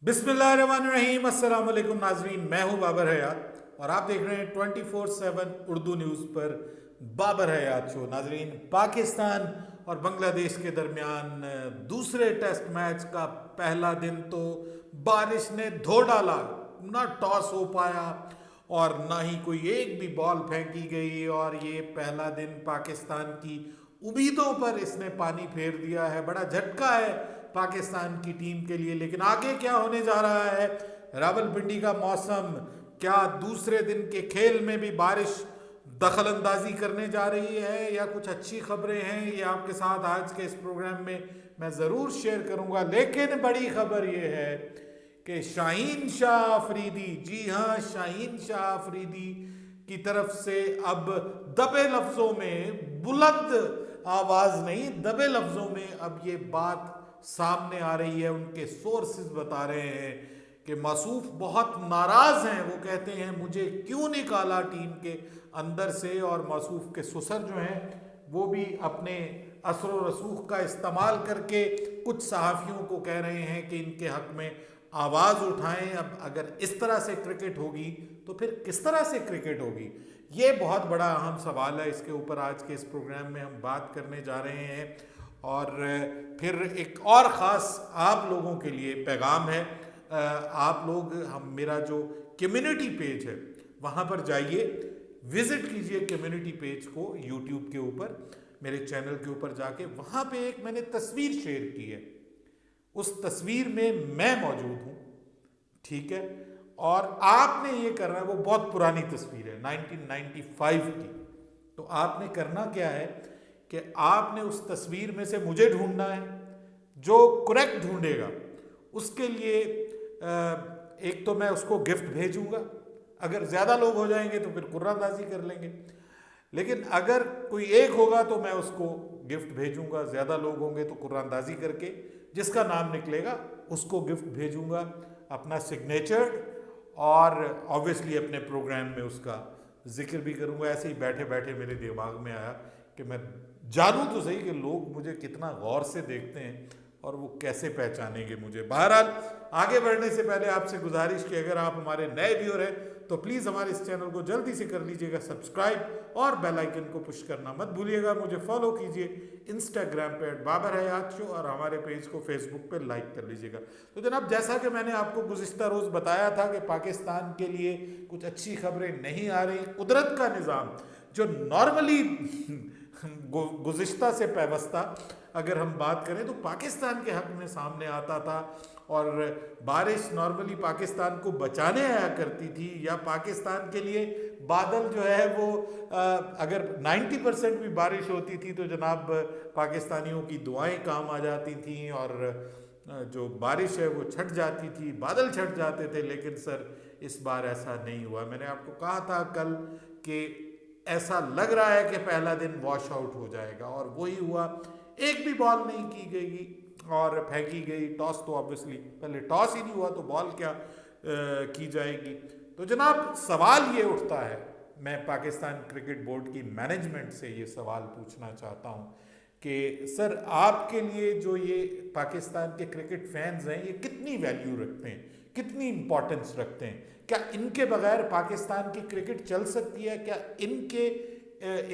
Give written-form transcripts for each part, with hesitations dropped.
बिस्मिल्लाहिर्रहमानिर्रहीम, अस्सलाम वालेकुम नाजरीन। मैं हूं बाबर हयात और आप देख रहे हैं 24/7 उर्दू न्यूज़ पर बाबर हयात शो। नाजरीन, पाकिस्तान और बांग्लादेश के दरमियान दूसरे टेस्ट मैच का पहला दिन तो बारिश ने धो डाला। ना टॉस हो पाया और ना ही कोई एक भी बॉल फेंकी गई, और ये पहला दिन पाकिस्तान की उम्मीदों पर इसने पानी फेर दिया है। बड़ा झटका है पाकिस्तान की टीम के लिए। लेकिन आगे क्या होने जा रहा है? रावलपिंडी का मौसम, क्या दूसरे दिन के खेल में भी बारिश दखल अंदाजी करने जा रही है या कुछ अच्छी खबरें हैं? ये आपके साथ आज के इस प्रोग्राम में मैं ज़रूर शेयर करूंगा। लेकिन बड़ी खबर ये है कि शाहीन शाह अफरीदी, जी हाँ, शाहीन शाह अफरीदी की तरफ से अब दबे लफ्जों में, बुलंद आवाज नहीं, दबे लफ्जों में अब ये बात सामने आ रही है। उनके सोर्सेज बता रहे हैं कि मासूफ बहुत नाराज हैं। वो कहते हैं मुझे क्यों निकाला टीम के अंदर से, और मासूफ के ससुर जो हैं वो भी अपने असर व रसूख का इस्तेमाल करके कुछ सहाफ़ियों को कह रहे हैं कि इनके हक में आवाज़ उठाएं। अब अगर इस तरह से क्रिकेट होगी तो फिर किस तरह से क्रिकेट होगी? ये बहुत बड़ा अहम सवाल है। इसके ऊपर आज के इस प्रोग्राम में हम बात करने जा रहे हैं। और फिर एक और ख़ास आप लोगों के लिए पैगाम है। आप लोग, हम, मेरा जो कम्युनिटी पेज है वहाँ पर जाइए, विज़िट कीजिए कम्युनिटी पेज को यूट्यूब के ऊपर, मेरे चैनल के ऊपर जाके। वहाँ पे एक मैंने तस्वीर शेयर की है। उस तस्वीर में मैं मौजूद हूँ, ठीक है? और आपने ये करना है, वो बहुत पुरानी तस्वीर है 1995 की। तो आपने करना क्या है कि आपने उस तस्वीर में से मुझे ढूंढना है। जो करेक्ट ढूंढेगा उसके लिए एक तो मैं उसको गिफ्ट भेजूंगा। अगर ज़्यादा लोग हो जाएंगे तो फिर कुर्रानंदाजी कर लेंगे। लेकिन अगर कोई एक होगा तो मैं उसको गिफ्ट भेजूंगा। ज़्यादा लोग होंगे तो कुर्रानंदाजी करके जिसका नाम निकलेगा उसको गिफ्ट भेजूंगा, अपना सिग्नेचर, और ऑब्वियसली अपने प्रोग्राम में उसका जिक्र भी करूंगा। ऐसे ही बैठे बैठे मेरे दिमाग में आया कि मैं जानूं तो सही कि लोग मुझे कितना गौर से देखते हैं और वो कैसे पहचानेंगे मुझे। बहरहाल, आगे बढ़ने से पहले आपसे गुजारिश कि अगर आप हमारे नए व्यूअर हैं तो प्लीज़ हमारे इस चैनल को जल्दी से कर लीजिएगा सब्सक्राइब, और बेल आइकन को पुश करना मत भूलिएगा। मुझे फॉलो कीजिए इंस्टाग्राम पे @बाबर हयात शो, और हमारे पेज को फेसबुक पे लाइक कर लीजिएगा। तो जनाब, जैसा कि मैंने आपको गुज़िश्ता रोज़ बताया था कि पाकिस्तान के लिए कुछ अच्छी खबरें नहीं आ रही। कुदरत का निज़ाम जो नॉर्मली गुज़िश्ता से पैवस्ता अगर हम बात करें तो पाकिस्तान के हक में सामने आता था, और बारिश नॉर्मली पाकिस्तान को बचाने आया करती थी, या पाकिस्तान के लिए बादल जो है वो अगर 90% भी बारिश होती थी तो जनाब पाकिस्तानियों की दुआएं काम आ जाती थी, और जो बारिश है वो छट जाती थी, बादल छट जाते थे। लेकिन सर, इस बार ऐसा नहीं हुआ। मैंने आपको कहा था कल कि ऐसा लग रहा है कि पहला दिन वॉश आउट हो जाएगा, और वही हुआ। एक भी बॉल नहीं की गई और फेंकी गई। टॉस तो ऑब्वियसली पहले टॉस ही नहीं हुआ तो बॉल क्या की जाएगी? तो जनाब, सवाल ये उठता है, मैं पाकिस्तान क्रिकेट बोर्ड की मैनेजमेंट से ये सवाल पूछना चाहता हूँ कि सर, आपके लिए जो ये पाकिस्तान के क्रिकेट फैंस हैं, ये कितनी वैल्यू रखते हैं, कितनी इंपॉर्टेंस रखते हैं? क्या इनके बगैर पाकिस्तान की क्रिकेट चल सकती है? क्या इनके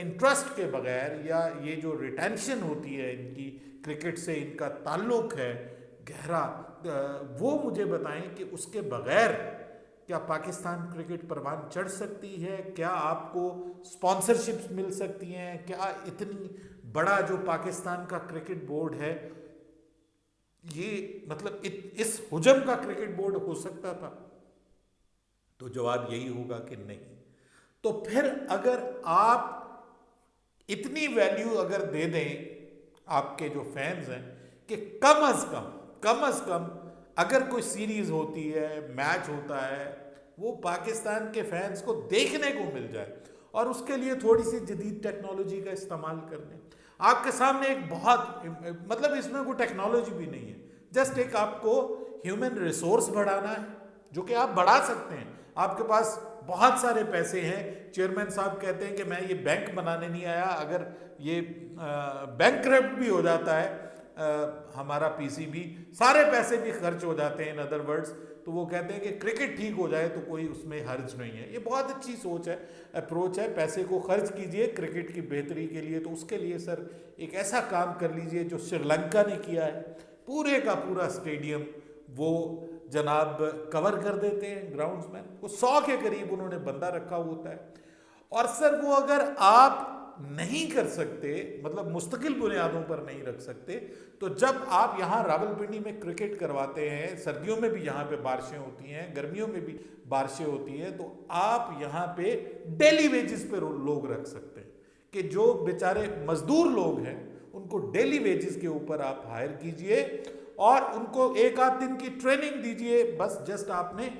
इंटरेस्ट के बगैर, या ये जो रिटेंशन होती है इनकी क्रिकेट से, इनका ताल्लुक है गहरा, वो मुझे बताएं कि उसके बगैर क्या पाकिस्तान क्रिकेट परवान चढ़ सकती है? क्या आपको स्पॉन्सरशिप्स मिल सकती हैं? क्या इतनी बड़ा जो पाकिस्तान का क्रिकेट बोर्ड है, ये मतलब इस हुजम का क्रिकेट बोर्ड हो सकता था? तो जवाब यही होगा कि नहीं। तो फिर अगर आप इतनी वैल्यू अगर दे दें आपके जो फैंस हैं कि कम अज कम अगर कोई सीरीज होती है, मैच होता है, वो पाकिस्तान के फैंस को देखने को मिल जाए, और उसके लिए थोड़ी सी जदीद टेक्नोलॉजी का इस्तेमाल कर लें। आपके सामने एक बहुत, मतलब इसमें कोई टेक्नोलॉजी भी नहीं है, जस्ट एक आपको ह्यूमन रिसोर्स बढ़ाना है, जो कि आप बढ़ा सकते हैं। आपके पास बहुत सारे पैसे हैं। चेयरमैन साहब कहते हैं कि मैं ये बैंक बनाने नहीं आया। अगर ये बैंकक्रप्ट भी हो जाता है हमारा पीसीबी, सारे पैसे भी खर्च हो जाते हैं इन अदर वर्ड्स। तो वो कहते हैं कि क्रिकेट ठीक हो जाए तो कोई उसमें हर्ज नहीं है। ये बहुत अच्छी सोच है, अप्रोच है। पैसे को खर्च कीजिए क्रिकेट की बेहतरी के लिए। तो उसके लिए सर एक ऐसा काम कर लीजिए जो श्रीलंका ने किया है, पूरे का पूरा स्टेडियम वो जनाब कवर कर देते हैं ग्राउंड्समैन वो 100 के करीब उन्होंने बंदा रखा होता है। और सर वो अगर आप नहीं कर सकते, मतलब मुस्तकिल बुनियादों पर नहीं रख सकते, तो जब आप यहाँ रावलपिंडी में क्रिकेट करवाते हैं, सर्दियों में भी यहाँ पे बारिशें होती हैं, गर्मियों में भी बारिशें होती हैं, तो आप यहाँ पे डेली वेजेस पे लोग रख सकते हैं कि जो बेचारे मजदूर लोग हैं उनको डेली वेजेस के ऊपर आप हायर कीजिए और उनको एक आध दिन की ट्रेनिंग दीजिए। बस जस्ट आपने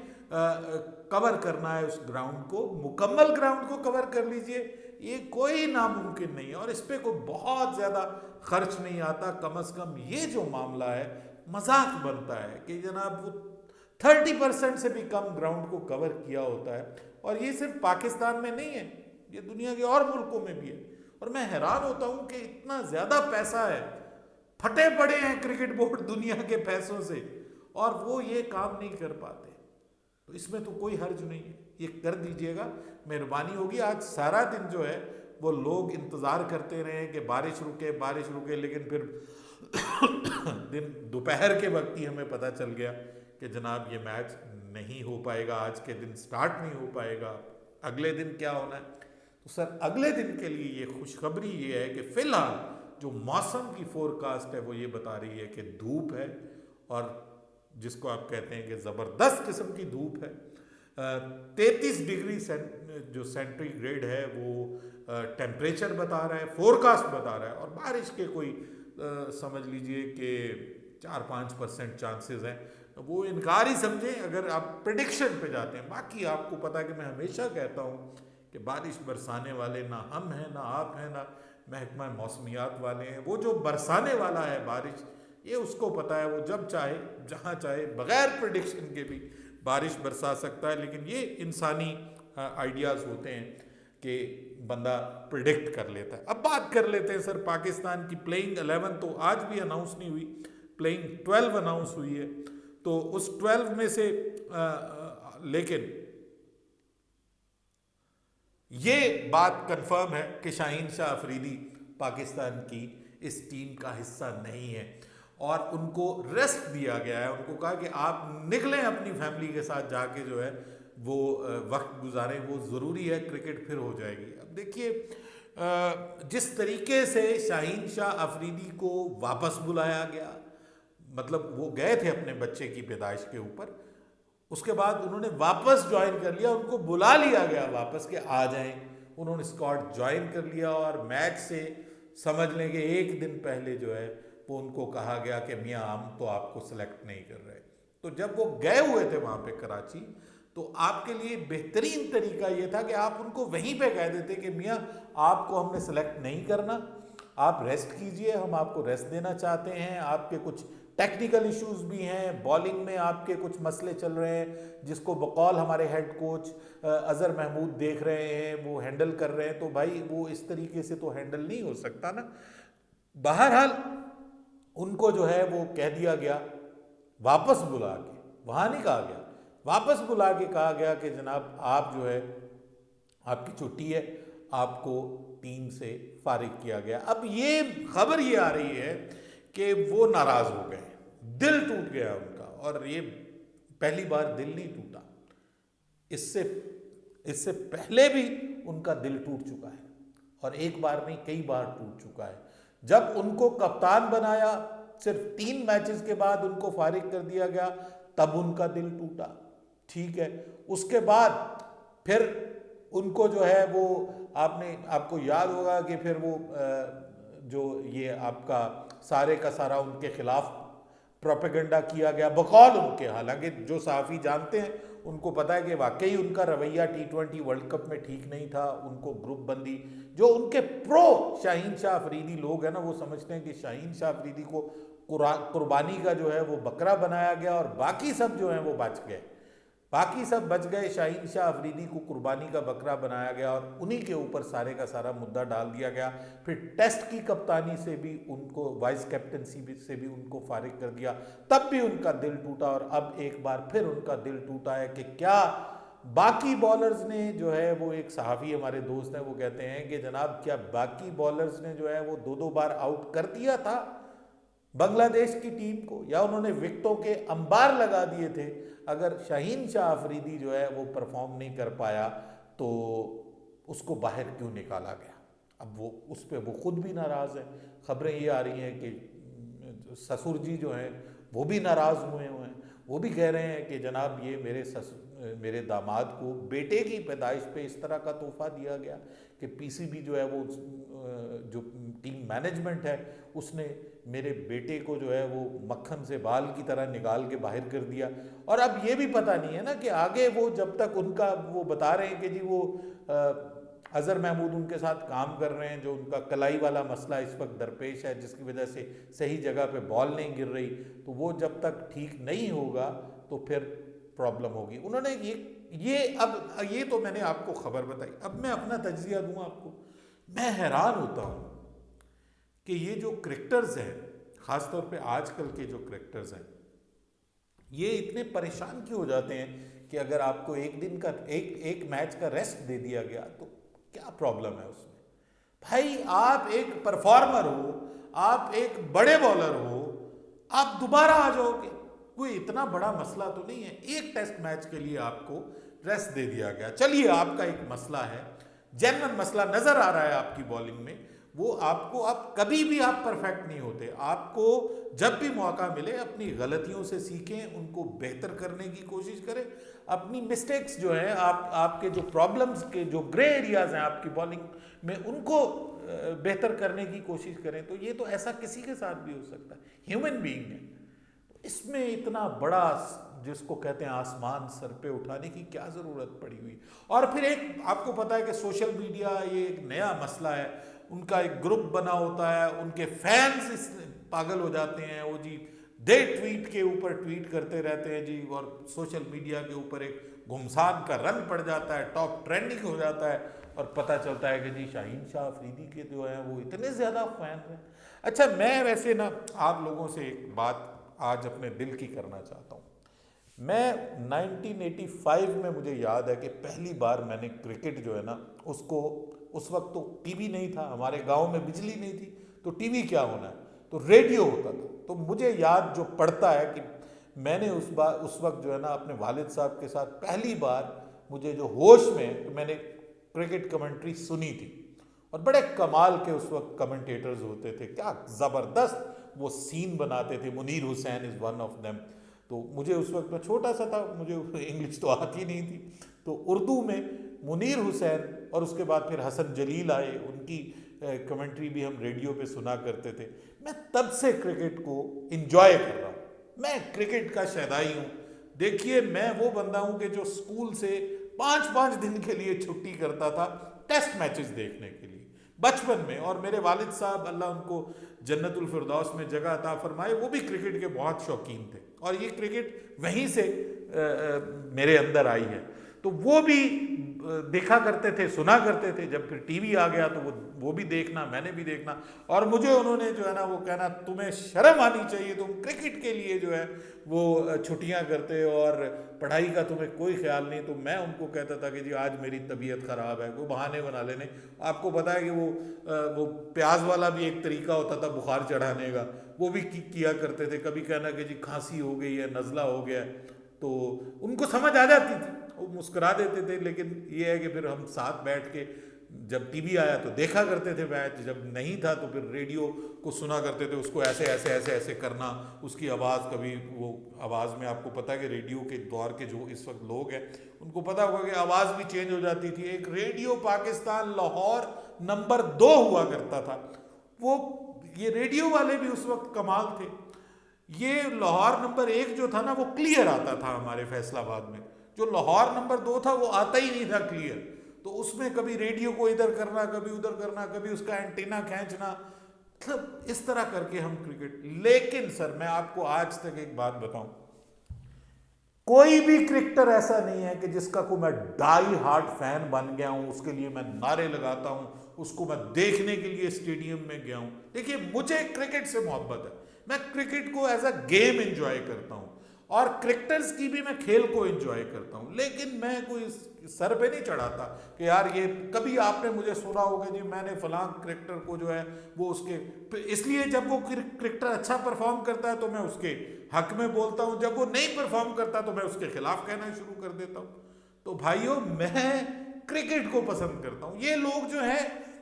कवर करना है उस ग्राउंड को, मुकम्मल ग्राउंड को कवर कर लीजिए। ये कोई नामुमकिन नहीं है और इस पे कोई बहुत ज़्यादा खर्च नहीं आता। कम से कम ये जो मामला है मजाक बनता है कि जनाब वो 30% से भी कम ग्राउंड को कवर किया होता है। और ये सिर्फ पाकिस्तान में नहीं है, ये दुनिया के और मुल्कों में भी है। और मैं हैरान होता हूँ कि इतना ज़्यादा पैसा है, फटे पड़े हैं क्रिकेट बोर्ड दुनिया के पैसों से, और वो ये काम नहीं कर पाते। तो इसमें तो कोई हर्ज नहीं है, ये कर दीजिएगा, मेहरबानी होगी। आज सारा दिन जो है वो लोग इंतज़ार करते रहे कि बारिश रुके, लेकिन फिर दिन दोपहर के वक्त ही हमें पता चल गया कि जनाब ये मैच नहीं हो पाएगा, आज के दिन स्टार्ट नहीं हो पाएगा। अगले दिन क्या होना है? तो सर अगले दिन के लिए ये खुशखबरी ये है कि फ़िलहाल जो मौसम की फोरकास्ट है वो ये बता रही है कि धूप है, और जिसको आप कहते हैं कि ज़बरदस्त किस्म की धूप है। 33 डिग्री जो सेंटीग्रेड है वो टेम्परेचर बता रहा है, फोरकास्ट बता रहा है। और बारिश के कोई समझ लीजिए कि 4-5% चांसेस हैं। वो इनकार ही समझें अगर आप प्रेडिक्शन पे जाते हैं। बाकी आपको पता है कि मैं हमेशा कहता हूँ कि बारिश बरसाने वाले ना हम हैं, ना आप हैं, ना महकमा मौसमियात वाले हैं। वो जो बरसाने वाला है बारिश, ये उसको पता है, वो जब चाहे जहाँ चाहे बग़ैर प्रेडिक्शन के भी बारिश बरसा सकता है। लेकिन ये इंसानी आइडियाज़ होते हैं कि बंदा प्रिडिक्ट कर लेता है। अब बात कर लेते हैं सर पाकिस्तान की प्लेइंग 11 तो आज भी अनाउंस नहीं हुई, प्लेइंग 12 अनाउंस हुई है। तो उस 12 में से लेकिन ये बात कंफर्म है कि शाहीन शाह अफरीदी पाकिस्तान की इस टीम का हिस्सा नहीं है और उनको रेस्ट दिया गया है। उनको कहा कि आप निकलें अपनी फैमिली के साथ जाके जो है वो वक्त गुजारें, वो ज़रूरी है, क्रिकेट फिर हो जाएगी। अब देखिए जिस तरीके से शाहीन शाह अफरीदी को वापस बुलाया गया, मतलब वो गए थे अपने बच्चे की पैदाइश के ऊपर, उसके बाद उन्होंने वापस ज्वाइन कर लिया, उनको बुला लिया गया वापस के आ जाएं। उन्होंने स्क्वाड ज्वाइन कर लिया और मैच से समझ लें कि एक दिन पहले जो है वो उनको कहा गया कि मियाँ हम तो आपको सेलेक्ट नहीं कर रहे। तो जब वो गए हुए थे वहाँ पे कराची, तो आपके लिए बेहतरीन तरीका ये था कि आप उनको वहीं पे कह देते कि मियाँ आपको हमने सेलेक्ट नहीं करना, आप रेस्ट कीजिए, हम आपको रेस्ट देना चाहते हैं। आपके कुछ टेक्निकल इश्यूज भी हैं, बॉलिंग में आपके कुछ मसले चल रहे हैं जिसको बकौल हमारे हेड कोच अज़हर महमूद देख रहे हैं, वो हैंडल कर रहे हैं। तो भाई वो इस तरीके से तो हैंडल नहीं हो सकता ना। बहरहाल उनको जो है वो कह दिया गया, वापस बुला के, वहाँ नहीं कहा गया, वापस बुला के कहा गया कि जनाब आप जो है आपकी छुट्टी है, आपको टीम से फारिग किया गया। अब ये खबर ये आ रही है कि वो नाराज़ हो गए, दिल टूट गया उनका। और ये पहली बार दिल नहीं टूटा, इससे पहले भी उनका दिल टूट चुका है और एक बार नहीं कई बार टूट चुका है। जब उनको कप्तान बनाया, सिर्फ 3 मैचेस के बाद उनको फारिग कर दिया गया, तब उनका दिल टूटा, ठीक है। उसके बाद फिर उनको जो है वो आपको याद होगा कि फिर वो जो ये आपका सारे का सारा उनके खिलाफ प्रोपेगेंडा किया गया बकौल उनके। हालांकि जो सहाफ़ी जानते हैं उनको पता है कि वाकई उनका रवैया T20 वर्ल्ड कप में ठीक नहीं था। उनको ग्रुप बंदी, जो उनके प्रो शाहीन शाह अफरीदी लोग हैं ना, वो समझते हैं कि शाहीन शाह अफरीदी को कुर्बानी का जो है वो बकरा बनाया गया और बाकी सब जो है वो बच गए। बाकी सब बच गए। शाहीन शाह अफरीदी को कुर्बानी का बकरा बनाया गया और उन्हीं के ऊपर सारे का सारा मुद्दा डाल दिया गया। फिर टेस्ट की कप्तानी से भी उनको, वाइस कैप्टनसी से भी उनको फारिग कर दिया, तब भी उनका दिल टूटा। और अब एक बार फिर उनका दिल टूटा है कि क्या बाकी बॉलर्स ने जो है, वो एक सहाफ़ी हमारे दोस्त हैं, वो कहते हैं कि जनाब क्या बाकी बॉलर्स ने जो है वो 2-2 बार आउट कर दिया था बांग्लादेश की टीम को, या उन्होंने विकेटों के अंबार लगा दिए थे। अगर शाहीन शाह अफरीदी जो है वो परफॉर्म नहीं कर पाया तो उसको बाहर क्यों निकाला गया? अब वो उस पर वो खुद भी नाराज़ है। खबरें ये आ रही हैं कि ससुर जी जो हैं वो भी नाराज़ हुए हैं। वो भी कह रहे हैं कि जनाब ये मेरे दामाद को बेटे की पैदाइश पे इस तरह का तोहफा दिया गया कि पीसीबी जो है वो जो टीम मैनेजमेंट है उसने मेरे बेटे को जो है वो मक्खन से बाल की तरह निकाल के बाहर कर दिया। और अब ये भी पता नहीं है ना कि आगे वो, जब तक उनका वो बता रहे हैं कि जी वो अजहर महमूद उनके साथ काम कर रहे हैं, जो उनका कलाई वाला मसला इस वक्त दरपेश है जिसकी वजह से सही जगह पे बॉल नहीं गिर रही, तो वो जब तक ठीक नहीं होगा तो फिर प्रॉब्लम होगी। उन्होंने ये तो मैंने आपको खबर बताई। अब मैं अपना तज्जिया दूं आपको। मैं हैरान होता हूं कि ये जो क्रिकेटर्स हैं, खासतौर पे आजकल के जो क्रिकेटर्स हैं, ये इतने परेशान क्यों हो जाते हैं कि अगर आपको एक दिन का एक मैच का रेस्ट दे दिया गया तो क्या प्रॉब्लम है उसमें? भाई आप एक परफॉर्मर हो, आप एक बड़े बॉलर हो, आप दोबारा आ जाओगे, कोई इतना बड़ा मसला तो नहीं है। एक टेस्ट मैच के लिए आपको रेस्ट दे दिया गया, चलिए आपका एक मसला है, जेन्युइन मसला नजर आ रहा है आपकी बॉलिंग में, वो आपको, आप कभी भी आप परफेक्ट नहीं होते। आपको जब भी मौका मिले अपनी गलतियों से सीखें, उनको बेहतर करने की कोशिश करें। अपनी मिस्टेक्स जो है, आपके जो प्रॉब्लम्स के जो ग्रे एरियाज हैं आपकी बॉलिंग में, उनको बेहतर करने की कोशिश करें। तो ये तो ऐसा किसी के साथ भी हो सकता है, ह्यूमन बीइंग है। इसमें इतना बड़ा जिसको कहते हैं आसमान सर पे उठाने की क्या जरूरत पड़ी हुई? और फिर एक आपको पता है कि सोशल मीडिया ये एक नया मसला है। उनका एक ग्रुप बना होता है, उनके फैंस इस पागल हो जाते हैं, वो जी दे ट्वीट के ऊपर ट्वीट करते रहते हैं जी, और सोशल मीडिया के ऊपर एक घुमसान का रंग पड़ जाता है, टॉप ट्रेंडिंग हो जाता है, और पता चलता है कि जी शाहीन शाह अफरीदी के जो है वो इतने ज़्यादा फैन हैं। अच्छा, मैं वैसे ना आप लोगों से एक बात आज अपने दिल की करना चाहता हूँ। मैं 1985 में, मुझे याद है कि पहली बार मैंने क्रिकेट जो है ना उसको, उस वक्त तो टीवी नहीं था, हमारे गांव में बिजली नहीं थी, तो टीवी क्या होना है, तो रेडियो होता था। तो मुझे याद जो पड़ता है कि मैंने उस वक्त जो है ना अपने वालिद साहब के साथ पहली बार, मुझे जो होश में, तो मैंने क्रिकेट कमेंट्री सुनी थी। और बड़े कमाल के उस वक्त कमेंटेटर्स होते थे, क्या ज़बरदस्त वो सीन बनाते थे। Munir Hussain is one of them. तो मुझे उस वक्त, मैं छोटा सा था, मुझे इंग्लिश तो आती नहीं थी, तो उर्दू में मुनीर हुसैन और उसके बाद फिर हसन जलील आए, उनकी कमेंट्री भी हम रेडियो पे सुना करते थे। मैं तब से क्रिकेट को इंजॉय कर रहा हूँ, मैं क्रिकेट का शहदाई हूँ। देखिए, मैं वो बंदा हूँ कि जो स्कूल से 5-5 दिन के लिए छुट्टी करता था टेस्ट मैचेस देखने के लिए बचपन में। और मेरे वालिद साहब, अल्लाह उनको जन्नतुल फिरदौस में जगह अता फरमाए, वो भी क्रिकेट के बहुत शौकीन थे, और ये क्रिकेट वहीं से मेरे अंदर आई है। तो वो भी देखा करते थे, सुना करते थे। जब फिर टीवी आ गया तो वो भी देखना, मैंने भी देखना। और मुझे उन्होंने जो है ना वो कहना, तुम्हें शर्म आनी चाहिए, तुम क्रिकेट के लिए जो है वो छुट्टियां करते हो और पढ़ाई का तुम्हें कोई ख्याल नहीं। तो मैं उनको कहता था कि जी आज मेरी तबीयत ख़राब है, कोई बहाने बना लेने। आपको पता है कि वो प्याज वाला भी एक तरीका होता था बुखार चढ़ाने का, वो भी किया करते थे। कभी कहना कि जी खांसी हो गई है, नज़ला हो गया है, तो उनको समझ आ जाती थी, वो मुस्कुरा देते थे। लेकिन ये है कि फिर हम साथ बैठ के, जब टीवी आया तो देखा करते थे मैच, जब नहीं था तो फिर रेडियो को सुना करते थे। उसको ऐसे ऐसे ऐसे ऐसे करना, उसकी आवाज़, कभी वो आवाज़ में, आपको पता है कि रेडियो के दौर के जो इस वक्त लोग हैं उनको पता होगा कि आवाज़ भी चेंज हो जाती थी। एक रेडियो पाकिस्तान लाहौर नंबर 2 हुआ करता था, वो ये रेडियो वाले भी उस वक्त कमाल थे। ये लाहौर नंबर 1 जो था ना वो क्लियर आता था हमारे फैसलाबाद में, जो लाहौर नंबर 2 था वो आता ही नहीं था क्लियर। तो उसमें कभी रेडियो को इधर करना, कभी उधर करना, कभी उसका एंटीना खींचना, मतलब इस तरह करके हम क्रिकेट। लेकिन सर, मैं आपको आज तक एक बात बताऊं, कोई भी क्रिकेटर ऐसा नहीं है कि जिसका को मैं डाई हार्ड फैन बन गया हूं, उसके लिए मैं नारे लगाता हूं, उसको मैं देखने के लिए स्टेडियम में गया हूं। देखिए, मुझे क्रिकेट से मोहब्बत है, मैं क्रिकेट को एज अ गेम एंजॉय करता हूं और क्रिकेटर्स की भी मैं खेल को एंजॉय करता हूं, लेकिन मैं कोई सर पे नहीं चढ़ाता कि यार ये, कभी आपने मुझे सुना होगा जी मैंने फलां क्रिकेटर को जो है वो उसके, इसलिए जब वो क्रिकेटर अच्छा परफॉर्म करता है तो मैं उसके हक में बोलता हूं, जब वो नहीं परफॉर्म करता तो मैं उसके खिलाफ कहना शुरू कर देता हूं। तो भाइयों, मैं क्रिकेट को पसंद करता हूं। ये लोग जो है,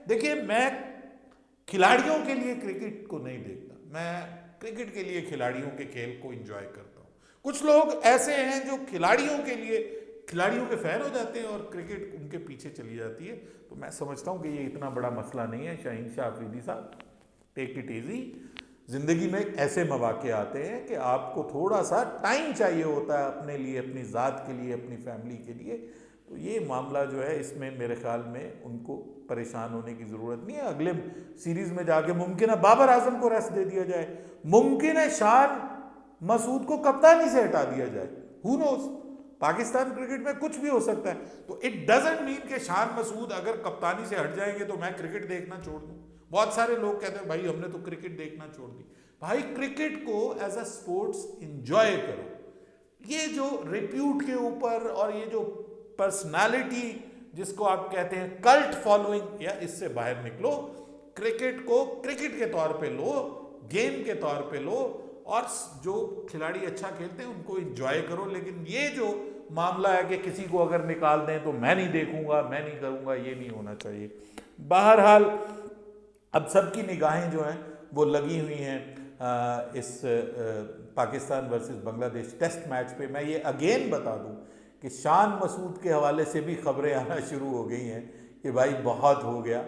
देखिए, मैं खिलाड़ियों के लिए क्रिकेट को नहीं देखता, मैं क्रिकेट के लिए खिलाड़ियों के खेल को एंजॉय करता हूं। कुछ लोग ऐसे हैं जो खिलाड़ियों के लिए, खिलाड़ियों के फैन हो जाते हैं और क्रिकेट उनके पीछे चली जाती है। तो मैं समझता हूं कि ये इतना बड़ा मसला नहीं है। शाहीन शाह अफरीदी साहब, टेक इट इजी। जिंदगी में ऐसे मौके आते हैं कि आपको थोड़ा सा टाइम चाहिए होता है अपने लिए, अपनी ज़ात के लिए, अपनी फैमिली के लिए। तो ये मामला जो है, इसमें मेरे ख्याल में उनको परेशान होने की ज़रूरत नहीं है। अगले सीरीज़ में जाके मुमकिन है बाबर आजम को रेस्ट दे दिया जाए, मुमकिन है शान मसूद को कप्तानी से हटा दिया जाए, हु नोस। पाकिस्तान क्रिकेट में कुछ भी हो सकता है। तो इट डजंट मीन कि शान मसूद अगर कप्तानी से हट जाएंगे तो मैं क्रिकेट देखना छोड़ दूं। बहुत सारे लोग कहते हैं भाई हमने तो क्रिकेट देखना छोड़ दी। भाई, क्रिकेट को एज अ स्पोर्ट्स एंजॉय करो। ये जो रिप्यूट के ऊपर और ये जो पर्सनालिटी जिसको आप कहते हैं कल्ट फॉलोइंग, या इससे बाहर निकलो। क्रिकेट को क्रिकेट के तौर पे लो, गेम के तौर पे लो, और जो खिलाड़ी अच्छा खेलते हैं उनको एंजॉय करो। लेकिन ये जो मामला है कि किसी को अगर निकाल दें तो मैं नहीं देखूंगा, मैं नहीं करूंगा, ये नहीं होना चाहिए। बहरहाल, अब सबकी निगाहें जो हैं वो लगी हुई हैं इस Pakistan versus Bangladesh test match पे। मैं ये अगेन बता दूं कि शान मसूद के हवाले से भी खबरें आना शुरू हो गई हैं कि भाई बहुत हो गया,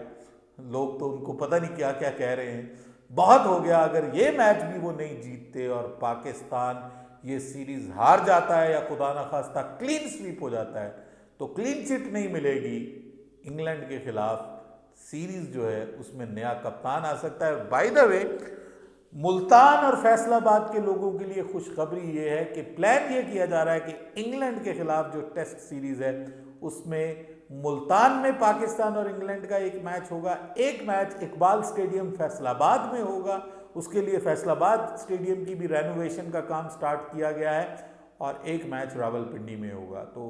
लोग तो उनको पता नहीं क्या क्या कह रहे हैं, बहुत हो गया। अगर ये मैच भी वो नहीं जीतते और पाकिस्तान ये सीरीज हार जाता है या खुदा ना खास्ता क्लीन स्वीप हो जाता है, तो क्लीन चिट नहीं मिलेगी इंग्लैंड के खिलाफ। सीरीज जो है उसमें नया कप्तान आ सकता है। बाय द वे, मुल्तान और फैसलाबाद के लोगों के लिए खुशखबरी ये है कि प्लान ये किया जा रहा है कि इंग्लैंड के खिलाफ जो टेस्ट सीरीज है उसमें मुल्तान में पाकिस्तान और इंग्लैंड का एक मैच होगा, एक मैच इकबाल स्टेडियम फैसलाबाद में होगा। उसके लिए फैसलाबाद स्टेडियम की भी रेनोवेशन का काम स्टार्ट किया गया है, और एक मैच रावलपिंडी में होगा। तो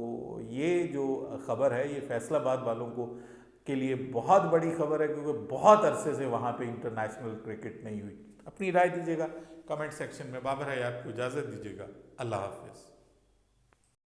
ये जो खबर है ये फैसलाबाद वालों को के लिए बहुत बड़ी खबर है, क्योंकि बहुत अरसे से वहाँ पे इंटरनेशनल क्रिकेट नहीं हुई। अपनी राय दीजिएगा कमेंट सेक्शन में। बाबर हयात को इजाज़त दीजिएगा। अल्लाह हाफिज़।